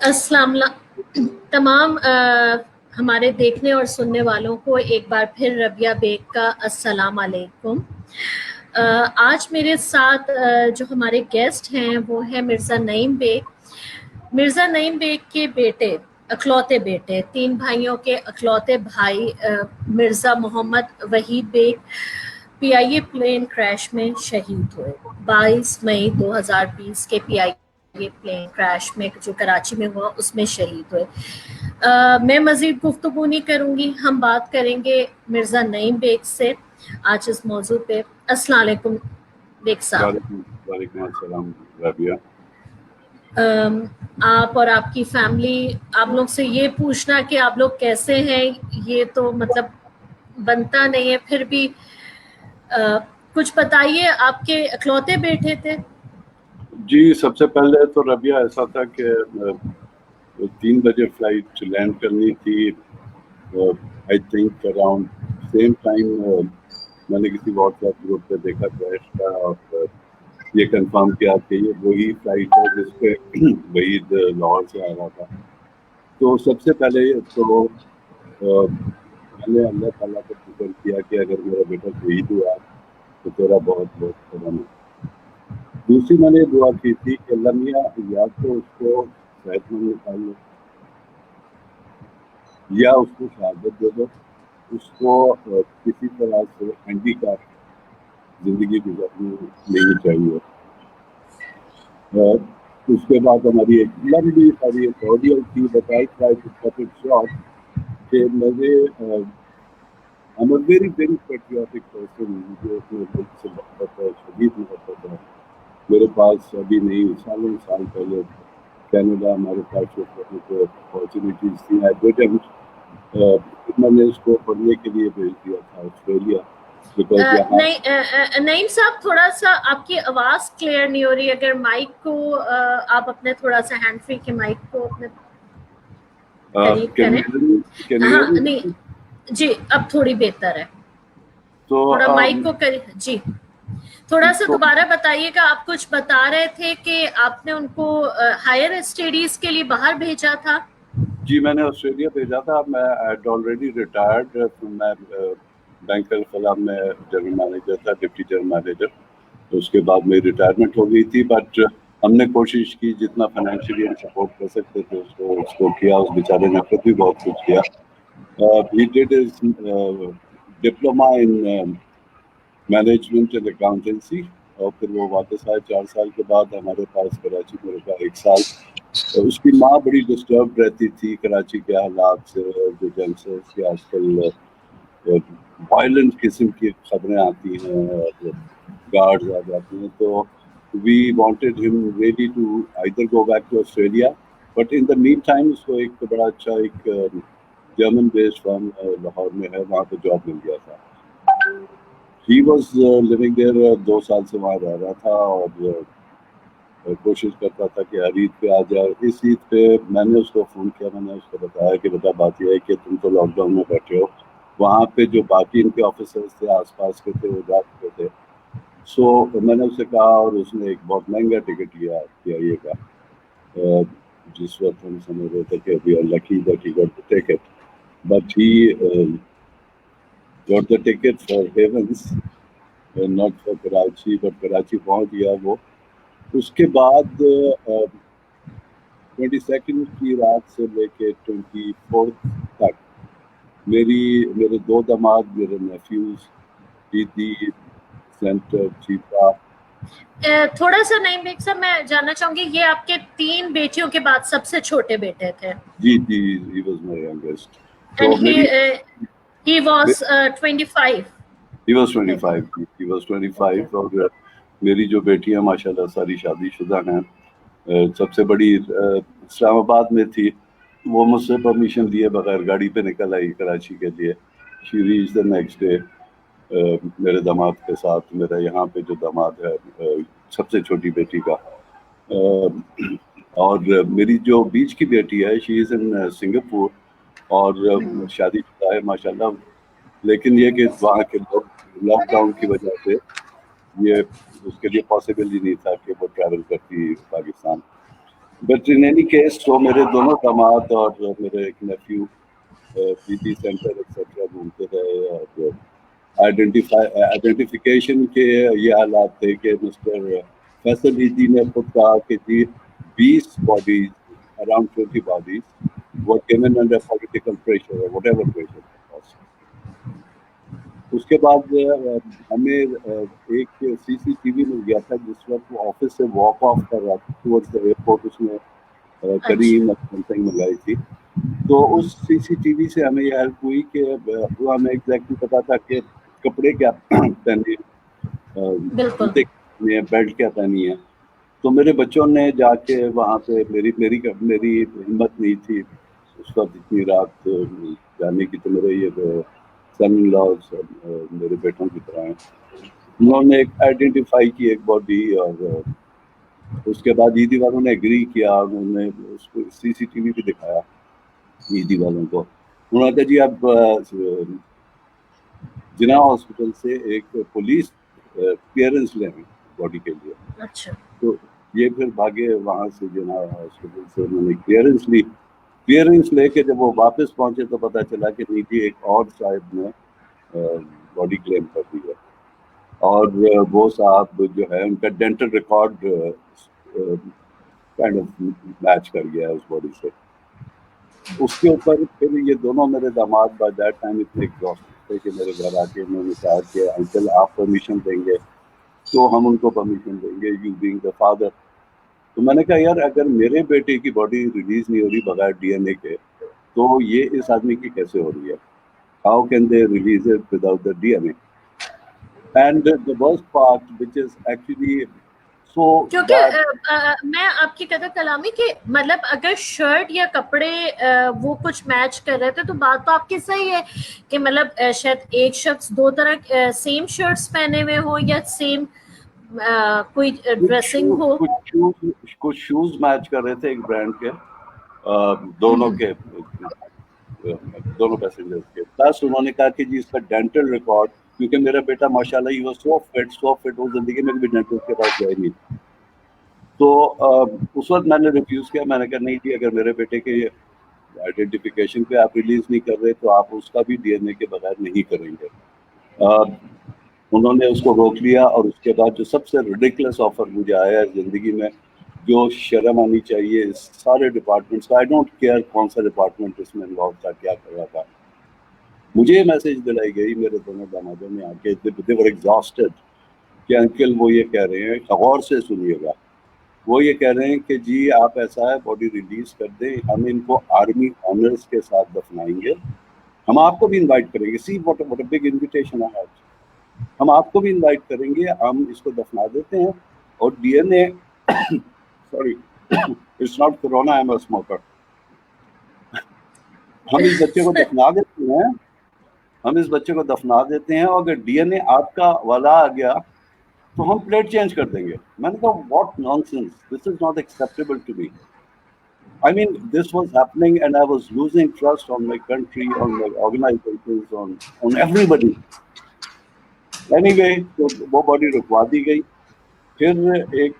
अस्सलाम तमाम हमारे देखने और सुनने वालों को एक बार फिर रबिया बेग का अस्सलाम वालेकुम। आज मेरे साथ जो हमारे गेस्ट हैं वो है मिर्ज़ा नईम बेग। मिर्ज़ा नईम बेग के बेटे, अकलौते बेटे, 3 भाइयों के अकलौते भाई Mirza Mohammad Waheed Baig PIA plane crash में शहीद हुए। 22 मई 2020 के PIA प्लेन क्रैश में जो कराची में हुआ उसमें शहीद हुए। मैं मज़ीद गुफ्तगू नहीं करूँगी, हम बात करेंगे मिर्ज़ा नईम बेग से आज इस मौजू पे। अस्सलाम वालेकुम बेग साहब। वालेकुम अस्सलाम रबिया। आप और आपकी फैमिली, आप लोग से ये पूछना कि आप लोग कैसे हैं ये तो मतलब बनता नहीं है, फिर भी कुछ बताइए। आपके अकलौते बेटे थे? जी, सबसे पहले तो रबिया ऐसा था कि 3 बजे फ्लाइट लैंड करनी थी। I think around same time मैंने किसी व्हाट्सएप ग्रुप पे देखा क्रैश का और ये कंफर्म किया कि ये वही फ्लाइट है जिस पे वहीद लाहौर से आ रहा था। तो सबसे पहले तो मैंने अल्लाह ताला को शुक्र किया कि अगर मेरा बेटा शहीद हुआ तो तेरा बहुत बहुत करम है। दूसरी मैंने दुआ की थी कि अल्लाह मियां या तो उसको सेहतमंद निकाल लो या उसको शहादत दे दो, उसको किसी तरह से हैंडीकैप जिंदगी गुजारनी नहीं चाहिए। उसके बाद हमारी एक लंबी सारी एक ऑडियो थी, बताई try to cut it short कि मुझे I'm a very very patriotic person, मुझे अपने मुल्क से मोहब्बत है, शदीद मोहब्बत है। मेरे पास अभी नहीं, सालों साल पहले कनाडा हमारे पास जो अपॉर्चुनिटीज थी, आई डिडंट मैंने इसको पढ़ने के लिए भेज दिया था ऑस्ट्रेलिया। नईम साहब, थोड़ा सा आपकी आवाज क्लियर नहीं हो रही। अगर माइक को आप अपने थोड़ा सा हैंड फ्री के माइक को अपने करीब करें। हाँ, नहीं जी, अब थोड़ी बेहतर है। तो थोड़ा माइक को करीब जी, थोड़ा सा दोबारा बताइएगा। आप कुछ बता रहे थे कि आपने उनको हायर स्टडीज के लिए बाहर भेजा था। जी, मैंने ऑस्ट्रेलिया भेजा था। मैं ऑलरेडी रिटायर्ड, मैं बैंक फलाम में जनरल मैनेजर था, डिप्टी जनरल मैनेजर। तो उसके बाद मेरी रिटायरमेंट हो गई थी, बट हमने कोशिश की जितना फाइनेंशियली हम सपोर्ट कर सकते थे उसको किया। उस बेचारे ने खुद भी बहुत कुछ किया। he did his diploma in management and accountancy और फिर वो वापस आए 4 साल के बाद हमारे पास कराची में रुका 1 साल। तो उसकी माँ बड़ी डिस्टर्ब रहती थी कराची के हालात से, जो यंगस्टर्स के आजकल वायलेंट किस्म की खबरें आती हैं और गार्ड्स आ जाती हैं। तो we wanted him really to either go back to Australia, but in the mean time उसको एक बड़ा अच्छा एक जर्मन बेस्ड फर्म लाहौर में है, वहाँ पे जॉब मिल गया था। ही वॉज लिविंग देयर, 2 साल से वहाँ रह रहा था और कोशिश करता था कि हर ईद पे आ जाए। इस ईद पे मैंने उसको फ़ोन किया, मैंने उसको बताया कि बेटा बात यह है कि तुम तो लॉकडाउन में बैठे हो, वहाँ पे जो बाकी इनके ऑफिसर्स थे आसपास के थे वो जा चुके थे। सो मैंने उससे कहा और उसने एक बहुत महंगा टिकट लिया PIA का, जिस वक्त हम समझ रहे थे कि we are lucky that he got the ticket, but he got the ticket for Havens, not for Karachi, but Karachi पहुंच गया वो। उसके बाद 22nd की रात से लेके 24th तक मेरे 2 दामाद, मेरे नेफ्यूज, दीदी, सेंटर, चीता। थोड़ा सा नईम बेग साहब, मैं जानना चाहूंगी, ये आपके 3 बेटियों के बाद सबसे छोटे बेटे थे? जी जी, he was my youngest. And he was 25. He was 25. He was 25 और मेरी जो बेटियां माशाल्लाह सारी शादीशुदा हैं। सबसे बड़ी इस्लामाबाद में थी, वो मुझसे परमिशन लिए बगैर गाड़ी पे निकल आई कराची के लिए। She reach the next day मेरे दामाद के साथ। मेरा यहाँ पे जो दामाद है सबसे छोटी बेटी का, और मेरी जो बीच की बेटी है शी इज़ इन सिंगापुर और शादीशुदा है माशाल्लाह। लेकिन ये कि वहाँ के लॉकडाउन की वजह से ये उसके लिए पॉसिबल ही नहीं था कि वो ट्रैवल करती Pakistan. But in any case तो मेरे दोनों दामाद और मेरे एक नेफ्यू पीजी सेंटर एक्सेट्रा घूमते रहे और आइडेंटिफिकेशन के ये हालात थे कि मिस्टर फैसल जी ने खुद कहा कि जी 20 bodies around 20 bodies were given under political pressure और व्हाटएवर प्रेशर। उसके बाद हमें एक सीसीटीवी मिल गया था जिस वक्त वो ऑफिस से वॉक ऑफ कर रहा था टुवर्ड्स द एयरपोर्ट, उसमें करीम समथिंग मंगाई थी। तो उस सीसीटीवी से हमें ये हेल्प हुई कि वो हमें एग्जैक्टली पता था कि कपड़े क्या पहने, जूते क्या, बेल्ट क्या पहनी है। तो मेरे बच्चों ने जाके वहाँ पे मेरी हिम्मत नहीं थी उस वक्त इतनी रात जाने की, तो मेरे ये सन इन लॉज मेरे बेटों की तरह हैं, उन्होंने एक आइडेंटिफाई की एक बॉडी और उसके बाद ईदी वालों ने एग्री किया, उन्होंने उसको सीसीटीवी भी दिखाया ईदी वालों को। उन्होंने कहा जी आप जिना हॉस्पिटल से एक पुलिस क्लियरेंस लें बॉडी के लिए। अच्छा। तो ये फिर भागे वहाँ से जिना हॉस्पिटल से, उन्होंने क्लियरेंस लेके जब वो वापस पहुंचे तो पता चला कि नीचे एक और साहब ने बॉडी क्लेम कर दी है और वो साहब जो है उनका dental record kind of match कर गया उस बॉडी से। उसके ऊपर फिर ये दोनों मेरे दामाद बाय दैट टाइम इतने एग्जॉस्टेड थे कि मेरे घर आके उन्होंने कहा कि अंकल आप परमिशन देंगे तो हम उनको परमिशन देंगे, यू बीइंग द फादर। तो मैंने कहा यार अगर मेरे बेटे की बॉडी रिलीज नहीं हो रही बगैर डीएनए के तो ये इस आदमी की कैसे हो रही है? How can they release it without the DNA? And the worst part which is actually so, क्योंकि मैं आपकी कदर कलामी कि मतलब अगर शर्ट या कपड़े वो कुछ मैच कर रहे थे तो बात तो आपकी सही है कि मतलब शायद एक शख्स दो तरह सेम शर्ट्स पहने हुए हो या सेम कोई ड्रेसिंग हो। कुछ शूज मैच कर रहे थे एक ब्रांड के, दोनों पैसेंजर्स के। प्लस उन्होंने कहा कि जी इसका डेंटल रिकॉर्ड, क्योंकि मेरा बेटा माशाल्लाह ही वो सो फिट वो जिंदगी में भी डेंटल के पास गया नहीं। तो उस वक्त मैंने रिफ्यूज किया, मैंने कहा नहीं जी अगर मेरे बेटे के आइडेंटिफिकेशन पे आप रिलीज नहीं कर रहे तो आप उसका भी डीएनए के बगैर नहीं करेंगे। उन्होंने उसको रोक लिया और उसके बाद जो सबसे रिडिकुलस ऑफर मुझे आया है जिंदगी में, जो शर्म आनी चाहिए सारे डिपार्टमेंट्स का, आई डोंट केयर कौन सा डिपार्टमेंट इसमें इन्वॉल्व था क्या कर रहा था, मुझे मैसेज दिलाई गई मेरे दोनों दामादों ने आके, दे वर एग्जॉस्टेड कि अंकल वो ये कह रहे हैं, गौर से सुनिएगा, वो ये कह रहे हैं कि जी आप ऐसा है बॉडी रिलीज कर दें, हम इनको आर्मी ऑनर्स के साथ दफनाएंगे, हम आपको भी इनवाइट करेंगे, see what a big invitation I have, हम आपको भी इनवाइट करेंगे, हम इसको दफना देते हैं और DNA sorry it's not corona, I am a smoker, हम इस बच्चे को दफना देते हैं, हम इस बच्चे को दफना देते हैं और अगर डीएनए आपका वाला आ गया तो हम प्लेट चेंज कर देंगे। मैंने कहा what nonsense, this is not acceptable to me. I mean, this was happening and I was losing trust on my country, on my organizations, on everybody. Anyway, तो वो बॉडी रुकवा दी गई। फिर एक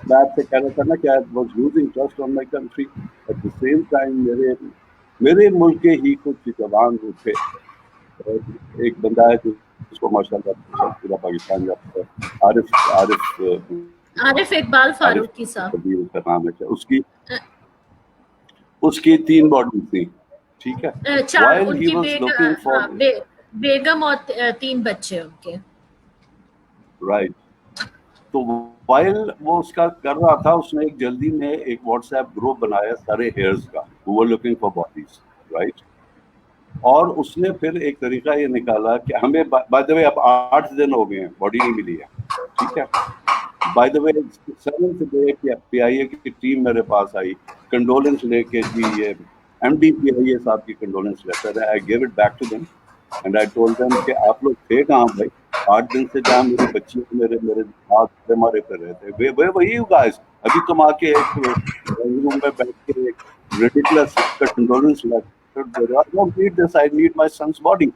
मैं आपसे कह रहा था ना कि I was losing trust on my country. At the same time मेरे मुल्क के ही कुछ जवान थे, एक बंदा है जिसको माशाल्लाह पूरा पाकिस्तान जानता है, आरिफ इकबाल फारूकी साहब, उसका नाम है, उसकी 3 बॉडी थी, ठीक है, चार उनकी बेगम और 3 बच्चे उनके, राइट। तो वाइल वो उसका कर रहा था, उसने एक जल्दी में एक व्हाट्सएप ग्रुप बनाया सारे हेयर्स का, who were looking for bodies, right. और उसने फिर एक तरीका ये निकाला कि हमें बाय द वे अब 8 दिन हो गए हैं बॉडी नहीं मिली है, ठीक है। Bye the way 7th day PIA की टीम मेरे पास आई, कंडोलेंस लेके, जी ये एमडी पीआईए साहब की कंडोलेंस लेटर है, I give it back to them and I told them कि आप लोग थे कहाँ भाई, 8 दिन से जहाँ मेरी बच्ची मेरे हाथ मारे कर रहे थे, वे वही गाइस, अभी तुम आके एक रूम में बैठ के एक ridiculous condolence letter, I don't need this, I need my son's body.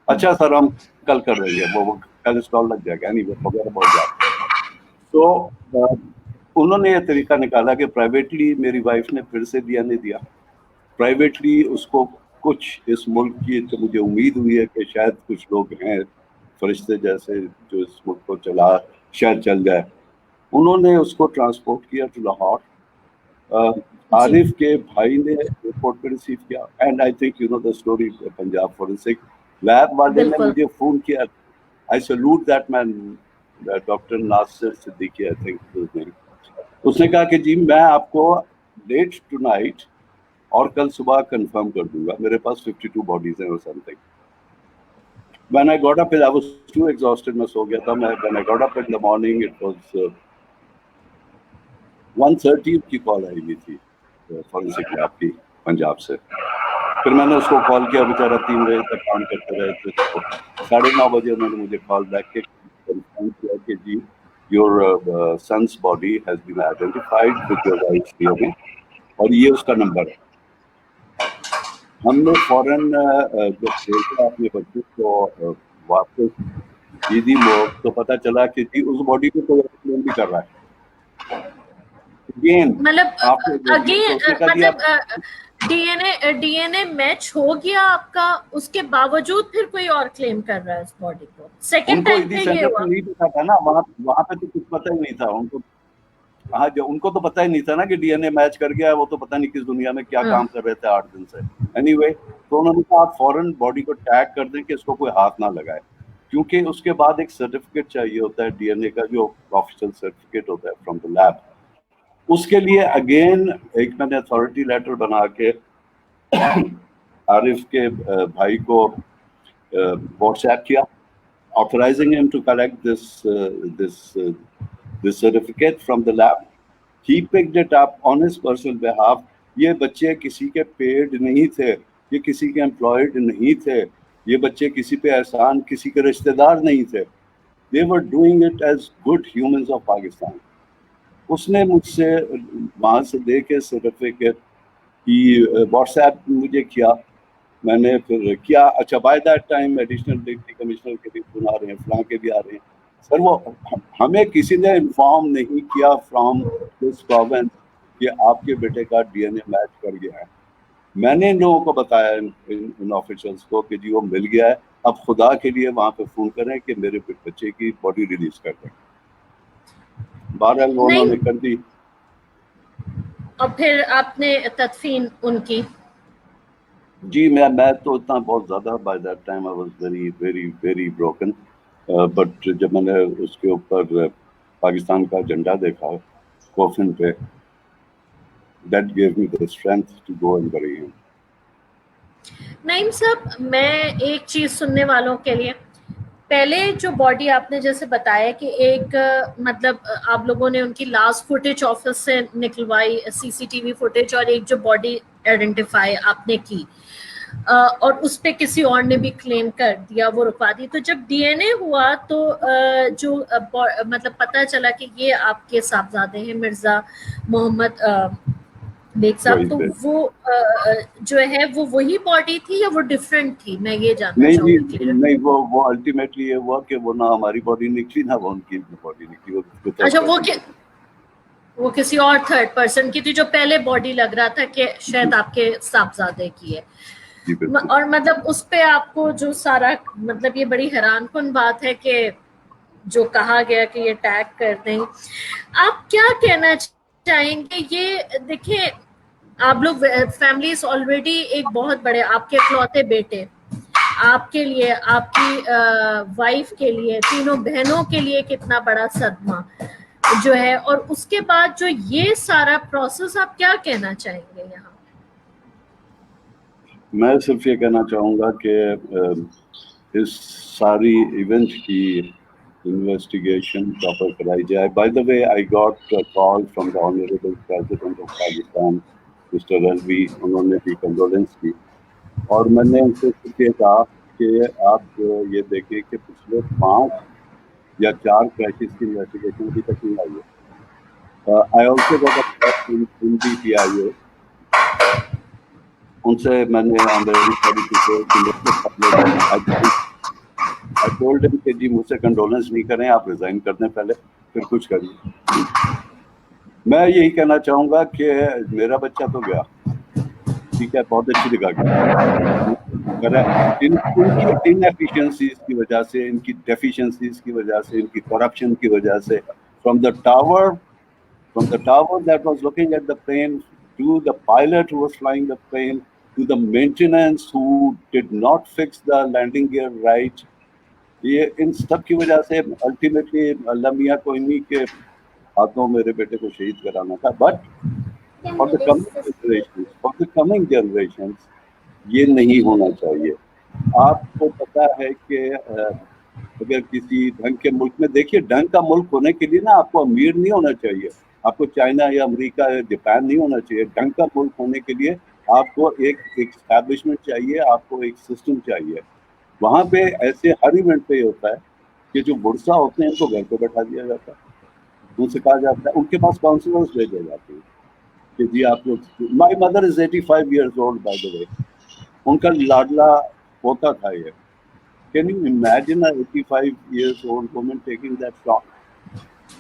अच्छा सर हम कल कर रहे हैं, वो कल स्टॉल लग जाएगा, नहीं forget about that. तो उन्होंने ये तरीका निकाला कि प्राइवेटली मेरी वाइफ ने फिर से डीएनए दिया, प्राइवेटली उसको कुछ इस मुल्क की, तो मुझे उम्मीद हुई है कि शायद कुछ लोग हैं फरिश्ते जैसे जो इस मुल्क को चला शायद चल जाए, उन्होंने उसको ट्रांसपोर्ट किया टू लाहौर। आरिफ के भाई ने एयरपोर्ट पे रिसीव किया, and I think you know the story, Punjab forensic lab वाले ने मुझे फोन किया, I salute that man, doctor Nasir Siddiqui I think, उसने कहा कि जी मैं आपको लेट टुनाइट और कल सुबह कंफर्म कर दूंगा, मेरे पास 52 बॉडीज हैं और something. When I got up, I was too exhausted, मैं सो गया था। मैं when I got up in the morning, it was 1:30 की कॉल आई हुई थी फॉरेंसिक लैब की पंजाब से। फिर मैंने उसको कॉल किया, बेचारा 3 बजे तक काम करते रहे थे। 9:30 बजे उन्होंने मुझे कॉल बैक के कंफर्म किया कि जी your son's body has been identified with your wife's DNA, और ये उसका नंबर है। हमने फौरन जब देखा अपने बच्चे को वापस दीदी मोड़, तो पता चला कि जी उस बॉडी को कोई क्लेम भी कर रहा है। मतलब डीएनए मैच हो गया आपका, उसके बावजूद फिर कोई और क्लेम कर रहा है उस बॉडी को। सेकंड टाइम पे ये हुआ। नहीं पता था ना, वहाँ पे तो कुछ पता ही नहीं था उनको। हाँ, जो उनको तो पता ही नहीं था ना कि डीएनए मैच कर गया, वो तो पता नहीं किस दुनिया में क्या काम कर रहे थे 8 दिन से। एनीवे, तो उन्होंने कहा आप फौरन बॉडी को टैग कर दें कि इसको कोई हाथ ना लगाए, क्योंकि उसके बाद एक सर्टिफिकेट चाहिए होता है डीएनए का, जो ऑफिशियल सर्टिफिकेट होता है फ्रॉम द लैब। उसके लिए अगेन एक मैंने अथॉरिटी लेटर बना के आरिफ के भाई को व्हाट्सएप किया, authorizing him to collect this certificate from the lab. He picked it up on his personal behalf. ये बच्चे किसी के पेड नहीं थे, ये किसी के एम्प्लॉयड नहीं थे, ये बच्चे किसी पे एहसान, किसी के रिश्तेदार नहीं थे। They were doing it as good humans of Pakistan. उसने मुझसे वहाँ से दे के सर्टिफिकेट की व्हाट्सएप मुझे किया, मैंने फिर किया। अच्छा, by that time additional deputy commissioner के भी फोन आ रहे हैं, फलां के भी आ रहे हैं। सर, वो हमें किसी ने इन्फॉर्म नहीं किया फ्रॉम दिस प्रोविंस कि आपके बेटे का डीएनए मैच कर गया है। मैंने इन लोगों को बताया, इन ऑफिशियल्स को, कि जी वो मिल गया है, अब खुदा के लिए वहाँ पे फोन करें कि मेरे बच्चे की बॉडी रिलीज कर दें। बहरहाल वो उन्होंने कर दी। और फिर आपने तदफीन उनकी? जी मैं तो इतना बहुत ज़्यादा, by that time I was very very very broken, but जब मैंने उसके ऊपर पाकिस्तान का झंडा देखा कॉफिन पे, that give me the strength to go and bury him. Naeem sahab, मैं एक चीज़ सुनने वालों के लिए, पहले जो बॉडी आपने जैसे बताया कि एक मतलब आप लोगों ने उनकी लास्ट फुटेज ऑफिस से निकलवाई, सीसीटीवी फुटेज, और एक जो बॉडी आइडेंटिफाई आपने की और उस पे किसी और ने भी क्लेम कर दिया, वो रुकवा दी। तो जब डीएनए हुआ तो जो मतलब पता चला कि ये आपके साहबजादे हैं मिर्जा मोहम्मद बेग साहब, तो वो जो है वो वही बॉडी थी या वो डिफरेंट थी? मैं ये जानना चाहूंगी। नहीं, वो अल्टीमेटली ये हुआ कि वो ना हमारी बॉडी निकली ना वो उनकी बॉडी निकली। अच्छा, वो किसी और थर्ड पर्सन की थी, जो पहले बॉडी लग रहा था कि शायद आपके साहबजादे की है। और मतलब उस पे आपको जो सारा, मतलब ये बड़ी हैरानकुन बात है कि जो कहा गया कि ये टैग कर दें, आप क्या कहना चाहेंगे? ये देखिए, आप लोग फैमिलीज ऑलरेडी एक बहुत बड़े, आपके इकलौते बेटे, आपके लिए, आपकी वाइफ के लिए, तीनों बहनों के लिए कितना बड़ा सदमा जो है, और उसके बाद जो ये सारा प्रोसेस, आप क्या कहना चाहेंगे यहाँ? मैं सिर्फ ये कहना चाहूँगा कि इस सारी इवेंट की इन्वेस्टिगेशन प्रॉपर कराई जाए। By the way, I got a call from the honourable president of Pakistan mister Rizvi, उन्होंने भी कंडोलेंस की, और मैंने उनसे ये कहा कि आप ये देखिए कि पिछले 5 या 4 क्रैशेस की इन्वेस्टिगेशन अभी तक नहीं आई है। I also got a call in the PIO, उनसे मैंने आई टोल्ड हिम कि जी मुझसे कंडोलेंस नहीं करें, आप रिजाइन कर दें पहले, फिर कुछ करिए। मैं यही कहना चाहूँगा कि मेरा बच्चा तो गया, ठीक है, बहुत अच्छी जगह गया, मगर इनकी इनएफिशिएंसीज की वजह से, इनकी डेफिशिएंसीज की वजह से, इनकी करप्शन की वजह से, from the tower that was looking at the plane, to the pilot who was flying the plane, to the maintenance who did not fix the landing gear right, ये इन सब की वजह से अल्टीमेटली अल्लाह मियाँ को इन्हीं के हाथों मेरे बेटे को शहीद कराना था. But for the coming generation ये नहीं होना चाहिए. आपको पता है कि अगर किसी ढंग के मुल्क में, देखिए ढंग का मुल्क होने के लिए ना आपको अमीर नहीं होना चाहिए, आपको चाइना या अमेरिका या जापान नहीं होना चाहिए. ढंग का मुल्क होने के लिए आपको एक एस्टैब्लिशमेंट चाहिए, आपको एक सिस्टम चाहिए. वहाँ पे ऐसे हर इवेंट पे होता है कि जो बुरसा होते हैं उनको घर पे बैठा दिया जाता है, उनसे कहा जाता है, उनके पास काउंसलर्स भेजे जाते हैं कि जी आप लोग. My mother is 85 years old bye the वे, उनका लाडला पोता था ये. Can you imagine a 85 years old woman taking that shot?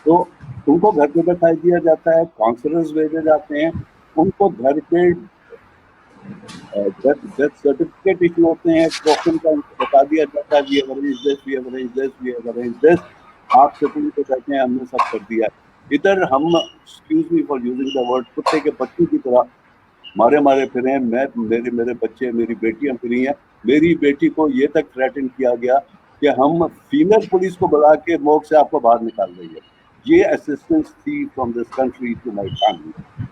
तो उनको घर पे बैठा दिया जाता है, काउंसलर्स भेजे जाते हैं, उनको घर पे डेथ सर्टिफिकेट इशू होते हैं, क्वेश्चन का बता दिया जाता है, वी हैव अरेंज्ड दिस. आप सेटिंग पे कहते हैं हमने सब कर दिया. इधर हम, excuse me for using the word, कुत्ते के बच्चे की तरह मारे फिरे हैं. मेरे बच्चे, मेरी बेटियां फिरी हैं. मेरी बेटी को ये तक थ्रेटन किया गया कि हम फीमेल पुलिस को बुला के मोग से आपको बाहर निकाल देंगे. ये असिस्टेंस थी from this country to my family.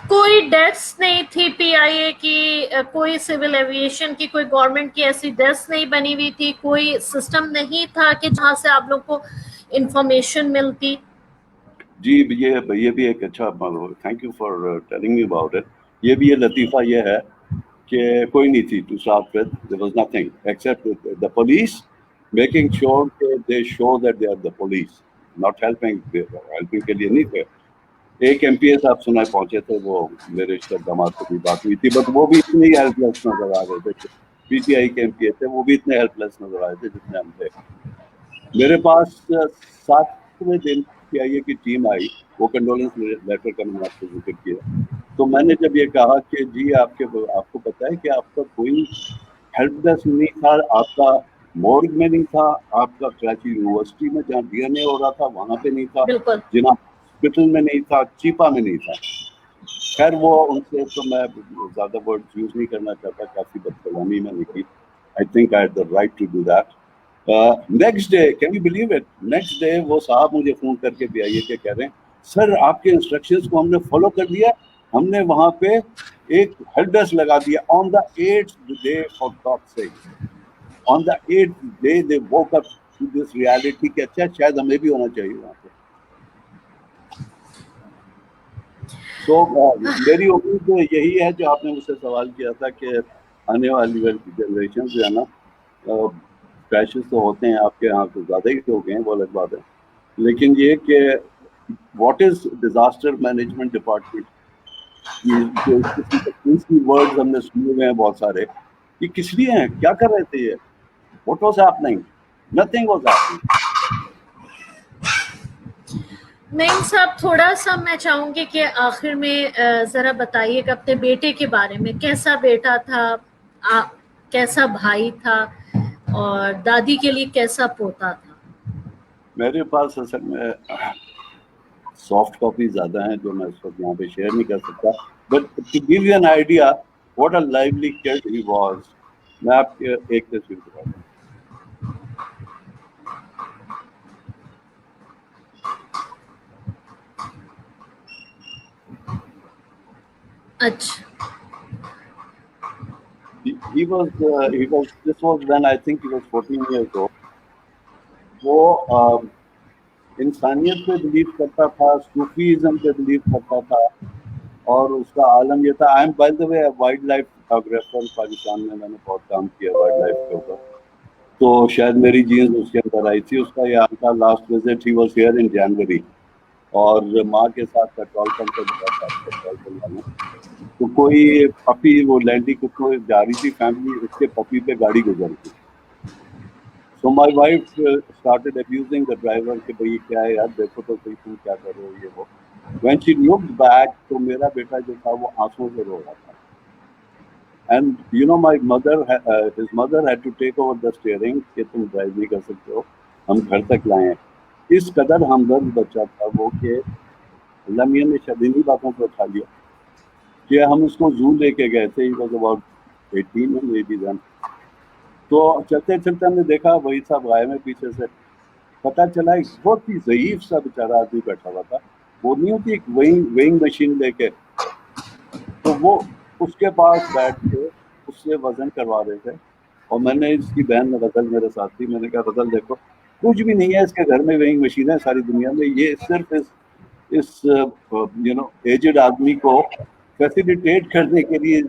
कोई डेथ्स नहीं थी पीआईए की, कोई सिविल एविएशन की, कोई गवर्नमेंट की ऐसी डेथ्स नहीं बनी हुई थी, कोई सिस्टम नहीं था कि जहां से आप लोग को इंफॉर्मेशन मिलती? जी ये भी एक अच्छा, thank you for telling me about it. ये भी ये लतीफ़ा ये है कि कोई नहीं थी to start with. There was nothing except the police making sure कि they show that they are the police, not helping के लिए नहीं थे. एक एमपीएस आप सुना पहुंचे थे, वो मेरे रिश्ते दामाद से भी बात हुई थी, बट वो भी इतने हेल्पलेस नजर आ रहे थे. पीटीआई के एमपीएस थे, वो भी इतने हेल्पलेस नजर आ रहे थे जितने हम थे. मेरे पास 7वें दिन पीआईए की टीम आई, वो कंडोलेंस लेटर का मैंने आपको जिक्र किया. तो मैंने जब ये कहा कि जी आपको पता है कि आपका कोई हेल्प डेस्क नहीं था, आपका मॉर्ग में नहीं था, आपका कराची यूनिवर्सिटी में जहाँ डीएनए हो रहा था वहाँ पे नहीं था, जिना हॉस्पिटल में नहीं था, चीपा में नहीं था. खैर वो उनसे तो मैं ज़्यादा वर्ड यूज़ नहीं करना चाहता, काफ़ी बदकलामी मैंने की. I think I had the right to do that. Next day, can you believe it, next day वो साहब मुझे फ़ोन करके भी आइए के कह रहे हैं सर आपके इंस्ट्रक्शंस को हमने फॉलो कर लिया, हमने वहाँ पे एक हेल्प डेस्क लगा दिया. On the 8th day, for God's sake, on the 8th day they woke up to this reality कि अच्छा शायद हमें भी होना चाहिए वहाँ पे. तो मेरी उम्मीद यही है जो आपने मुझसे सवाल किया था कि आने वाली जनरेशन जो है ना, क्रैशेस तो होते हैं, आपके यहाँ तो ज़्यादा ही हो गए हैं, वो अलग बात है. लेकिन ये कि what is disaster management department, ये वर्ड्स हमने सुने हुए हैं बहुत सारे, ये किस लिए हैं, क्या कर रहे थे ये, what was happening, nothing was happening. Naeem साहब, थोड़ा सा मैं चाहूंगी कि आखिर में जरा बताइए कि अपने बेटे के बारे में, कैसा बेटा था, कैसा भाई था, और दादी के लिए कैसा पोता था? मेरे पास असल में सॉफ्ट कॉपी ज़्यादा हैं जो मैं इस वक्त यहाँ पे शेयर नहीं कर सकता, but to give you an idea what a lively kid he was, मैं आपके एक तस्वीर दिखाता हूँ. अच्छा. This was when I think he was 14 years old. वो इंसानियत पे बिलीव करता था, सूफीज़म पे बिलीव करता था, और उसका आलम ये था. I am bye the way wild life photographer, Pakistan में मैंने बहुत काम किया वाइल्ड लाइफ के ऊपर, तो शायद मेरी जीन्स उसके अंदर आई थी. उसका यहाँ का लास्ट विजिट ही वाज हियर इन जनवरी, और माँ के साथ पेट्रोल पंप पे पेट्रोल डलवाने, तो कोई पपी, वो लैंडी को जा रही थी फैमिली, उसके पपी पे गाड़ी गुजर गई. So my wife started abusing the driver کہ بھئی کیا ہے یار دیکھو تو صحیح تم کیا کر رہے ہو یہ وہ. When she looked back تو میرا بیٹا جو تھا وہ آنسوں سے رو رہا تھا. And you know my mother, his mother had to take over the steering کہ تم ڈرائیو نہیں کر سکتے ہو, ہم گھر تک لائیں. اس قدر ہمدرد بچہ تھا وہ کہ اللہ میاں نے شاید انہی باتوں کو اٹھا لیا کہ ہم اس کو زو لے کے گئے تھے. He was about 18 maybe then. تو چلتے چلتے ہم نے دیکھا وہی صاحب غائب ہے پیچھے سے. پتہ چلا ایک بہت ہی ضعیف سا بیچارہ آدمی بیٹھا ہوا تھا, وہ نہیں ہوتی ایک ویئنگ مشین لے کے, تو وہ اس کے پاس بیٹھ کے اس سے وزن کروا رہے تھے. اور میں نے اس کی بہن غزل میرے ساتھ تھی, میں نے کہا غزل دیکھو کچھ بھی نہیں ہے اس کے گھر میں ویئنگ مشین ہے ساری دنیا میں, یہ صرف اس ایجڈ آدمی کو فیسیلیٹیٹ کرنے کے لیے.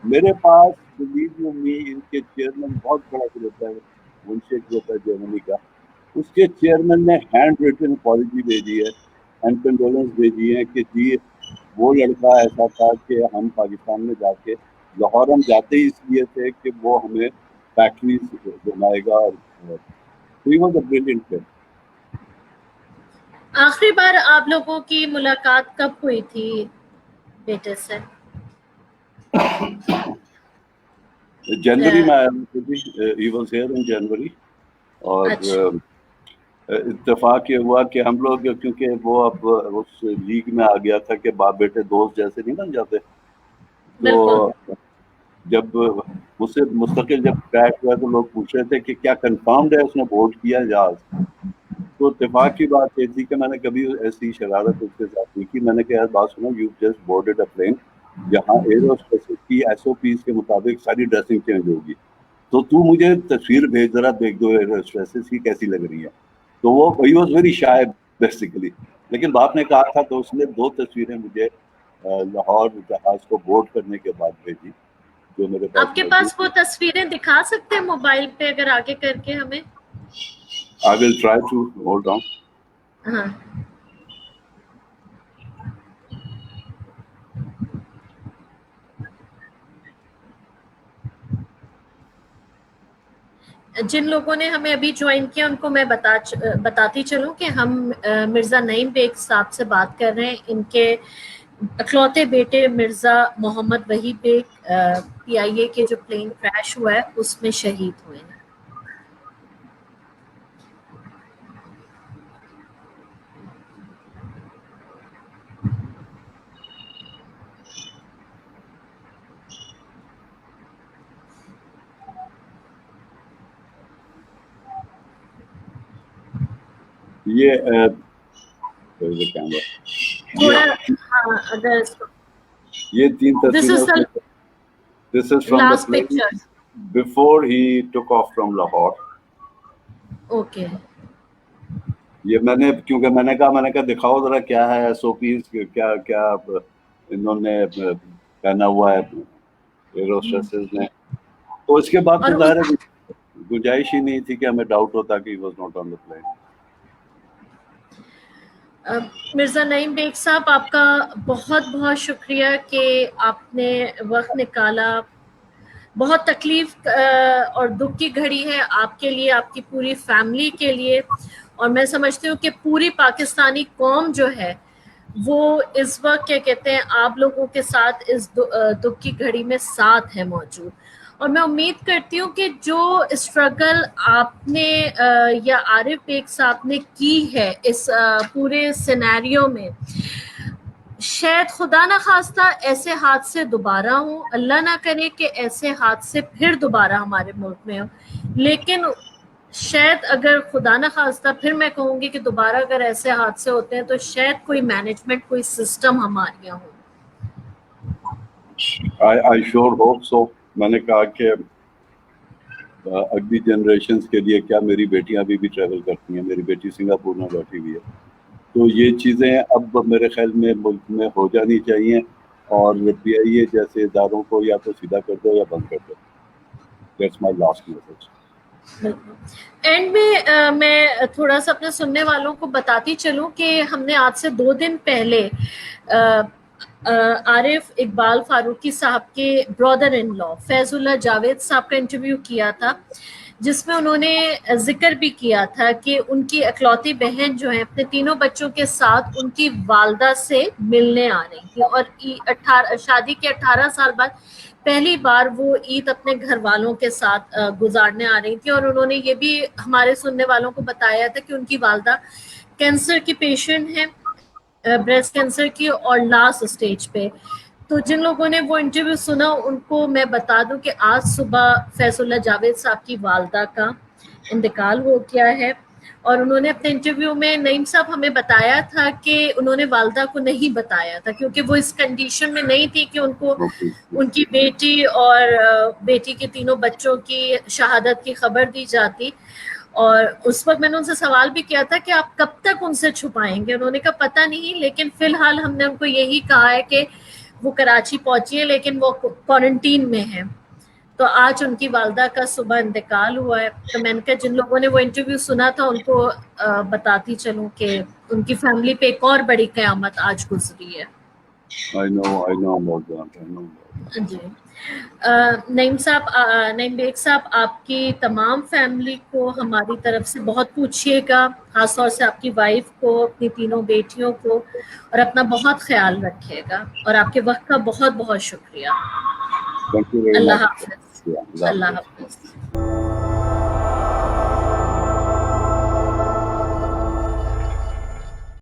میرے پاس بلیو یو می ان کے چیئرمین بہت بڑا ہوتا ہے منشیک جو ہوتا ہے جرمنی کا, اس کے چیئرمین نے ہینڈ ریٹن اپالوجی بھیجی ہے اینڈ کنڈولنس بھیجی ہے کہ جی وہ لڑکا ایسا تھا کہ ہم پاکستان میں جا کے لاہور ہم جاتے ہی اس لیے تھے کہ وہ ہمیں فیکٹریز بنائے گا. اور ہی واز اے بریلینٹ کڈ. آخری بار آپ لوگوں کی ملاقات کب ہوئی تھی بیٹے سے؟ جنوری میں آیا تھی, ہی واز ہیئر ان جنوری. اور اتفاق یہ ہوا کہ ہم لوگ کیونکہ وہ اب اس لیگ میں آ گیا تھا کہ باپ بیٹے دوست جیسے نہیں بن جاتے, تو جب مجھ سے مستقل جب کریک ہوا تو لوگ پوچھ رہے تھے کہ کیا کنفرمڈ ہے اس نے ووٹ کیا جہاز. تو اتفاق کی بات یہ تھی کہ میں نے کبھی ایسی شرارت اس کے ساتھ نہیں کی. میں نے کہا یار بات سنو, یو جسٹ بورڈڈ اے پلین جہاں ایئر ہوسٹس کی ایس او پیز کے مطابق ساری ڈریسنگ چینج ہوگی, تو تو مجھے تصویر بھیج ذرا دیکھ دو ایئر ہوسٹس کی کیسی لگ رہی ہے. تو وہ he was very shy basically, لیکن باپ نے کہا تھا تو اس نے 2 تصویریں مجھے لاہور جہاز کو بورڈ کرنے کے بعد بھیجی جو میرے پاس. آپ کے پاس وہ تصویریں دکھا سکتے ہیں موبائل پہ اگر آگے کر کے ہمیں؟ I will try to hold on. ہاں جن لوگوں نے ہمیں ابھی جوائن کیا ان کو میں بتاتی چلوں کہ ہم مرزا نعیم بیگ صاحب سے بات کر رہے ہیں. ان کے اکلوتے بیٹے مرزا محمد وحید بیگ PIA کے جو پلین کریش ہوا ہے اس میں شہید ہوئے ہیں. یہ یہ 3 تصویریں This is from the plane before he took off from Lahore. Okay. یہ میں نے کیونکہ میں نے کہا دکھاؤ ذرا کیا ہے ایس او پیز, کیا کیا انہوں نے پہنا ہوا ہے ایئر ہوسٹسز نے. تو اس کے بعد تو ظاہر ہے گنجائش ہی نہیں تھی کہ ہمیں ڈاؤٹ ہوتا کہ he was not on the plane. Mirza Naeem Baig sahab آپ کا بہت بہت شکریہ کہ آپ نے وقت نکالا. بہت تکلیف اور دکھ کی گھڑی ہے آپ کے لیے, آپ کی پوری فیملی کے لیے, اور میں سمجھتی ہوں کہ پوری پاکستانی قوم جو ہے وہ اس وقت کیا کہتے ہیں آپ لوگوں کے ساتھ اس دکھ کی گھڑی میں ساتھ ہے موجود. اور میں امید کرتی ہوں کہ جو اسٹرگل آپ نے یا عارف بیگ صاحب نے کی ہے اس پورے سینیریو میں, شاید خدا نہ خواستہ ایسے حادثے دوبارہ ہوں, اللہ نہ کرے کہ ایسے حادثے پھر دوبارہ ہمارے ملک میں ہوں, لیکن شاید اگر خدا نہ خواستہ پھر میں کہوں گی کہ دوبارہ اگر ایسے حادثے ہوتے ہیں تو شاید کوئی مینجمنٹ, کوئی سسٹم ہمارے یہاں ہو. I sure hope so. میں نے کہا کہ اگلی جنریشنز کے لیے کیا میری بیٹیاں ابھی بھی ٹریول کرتی ہیں, میری بیٹی سنگاپور میں بیٹھی ہوئی ہے, تو یہ چیزیں اب میرے خیال میں ملک میں ہو جانی چاہیے. اور PIA جیسے اداروں کو یا تو سیدھا کر دو یا بند کر دو. That's my last message. And میں میں تھوڑا سا اپنے سننے والوں کو بتاتی چلوں کہ ہم نے آج سے 2 دن پہلے عارف اقبال فاروقی صاحب کے برادر ان لا فیض اللہ جاوید صاحب کا انٹرویو کیا تھا, جس میں انہوں نے ذکر بھی کیا تھا کہ ان کی اکلوتی بہن جو ہے اپنے تینوں بچوں کے ساتھ ان کی والدہ سے ملنے آ رہی تھی، اور شادی کے 18 سال بعد پہلی بار وہ عید اپنے گھر والوں کے ساتھ گزارنے آ رہی تھی. اور انہوں نے یہ بھی ہمارے سننے والوں کو بتایا تھا کہ ان کی والدہ کینسر کی پیشنٹ ہے، بریسٹ کینسر کی، اور لاسٹ اسٹیج پہ. تو جن لوگوں نے وہ انٹرویو سنا ان کو میں بتا دوں کہ آج صبح فیض اللہ جاوید صاحب کی والدہ کا انتقال ہو گیا ہے. اور انہوں نے اپنے انٹرویو میں نعیم صاحب ہمیں بتایا تھا کہ انہوں نے والدہ کو نہیں بتایا تھا کیونکہ وہ اس کنڈیشن میں نہیں تھی کہ ان کو ان کی بیٹی اور بیٹی کے تینوں بچوں کی شہادت کی خبر دی جاتی. اور اس وقت میں نے ان سے سوال بھی کیا تھا کہ آپ کب تک ان سے چھپائیں گے. انہوں نے کہا پتہ نہیں، لیکن فی الحال ہم نے ان کو یہی کہا ہے کہ وہ کراچی پہنچی ہے لیکن وہ کوارنٹین میں ہے. تو آج ان کی والدہ کا صبح انتقال ہوا ہے. تو میں نے کہا جن لوگوں نے وہ انٹرویو سنا تھا ان کو بتاتی چلوں کہ ان کی فیملی پہ ایک اور بڑی قیامت آج گزری ہے. I know about that. جی نعیم بیگ صاحب، آپ کی تمام فیملی کو ہماری طرف سے بہت پوچھیے گا، خاص طور سے آپ کی وائف کو، اپنی تینوں بیٹیوں کو، اور اپنا بہت خیال رکھیے گا. اور آپ کے وقت کا بہت بہت شکریہ. Thank you very Allah much. حافظ. Yeah, اللہ حافظ.